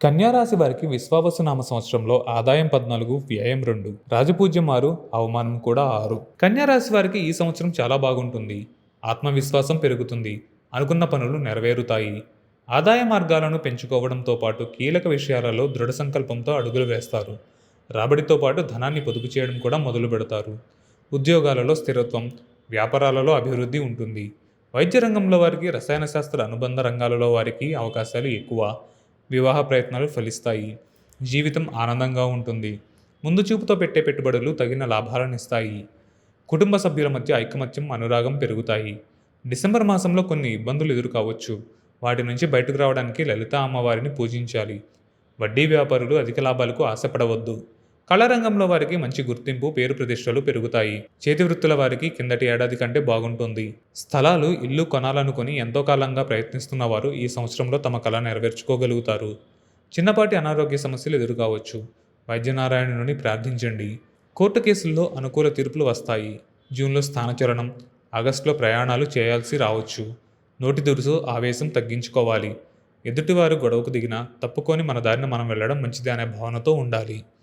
కన్యా రాశి వారికి విశ్వావసునామ సంవత్సరంలో ఆదాయం 14, వ్యయం 2, రాజపూజ్యం 6, అవమానం కూడా 6. కన్యా రాశి వారికి ఈ సంవత్సరం చాలా బాగుంటుంది. ఆత్మవిశ్వాసం పెరుగుతుంది. అనుకున్న పనులు నెరవేరుతాయి. ఆదాయ మార్గాలను పెంచుకోవడంతో పాటు కీలక విషయాలలో దృఢ సంకల్పంతో అడుగులు వేస్తారు. రాబడితో పాటు ధనాన్ని పొదుపు చేయడం కూడా మొదలు పెడతారు. ఉద్యోగాలలో స్థిరత్వం, వ్యాపారాలలో అభివృద్ధి ఉంటుంది. వైద్య రంగంలో వారికి, రసాయన శాస్త్ర అనుబంధ రంగాలలో వారికి అవకాశాలు ఎక్కువ. వివాహ ప్రయత్నాలు ఫలిస్తాయి. జీవితం ఆనందంగా ఉంటుంది. ముందు చూపుతో పెట్టే పెట్టుబడులు తగిన లాభాలను ఇస్తాయి. కుటుంబ సభ్యుల మధ్య ఐకమత్యం, అనురాగం పెరుగుతాయి. డిసెంబర్ మాసంలో కొన్ని ఇబ్బందులు ఎదురుకావచ్చు. వాటి నుంచి బయటకు రావడానికి లలితా అమ్మవారిని పూజించాలి. వడ్డీ వ్యాపారులు అధిక లాభాలకు ఆశపడవద్దు. కళారంగంలో వారికి మంచి గుర్తింపు, పేరు ప్రతిష్టలు పెరుగుతాయి. చేతి వృత్తుల వారికి కిందటి ఏడాది కంటే బాగుంటుంది. స్థలాలు, ఇల్లు కొనాలనుకుని ఎంతో కాలంగా ప్రయత్నిస్తున్న వారు ఈ సంవత్సరంలో తమ కళ నెరవేర్చుకోగలుగుతారు. చిన్నపాటి అనారోగ్య సమస్యలు ఎదురుకావచ్చు. వైద్యనారాయణుని ప్రార్థించండి. కోర్టు కేసుల్లో అనుకూల తీర్పులు వస్తాయి. జూన్లో స్థానచలనం, ఆగస్టులో ప్రయాణాలు చేయాల్సి రావచ్చు. నోటి దురుసు, ఆవేశం తగ్గించుకోవాలి. ఎదుటివారు గొడవకు దిగినా తప్పుకొని మన దారిన మనం వెళ్ళడం మంచిది అనే భావనతో ఉండాలి.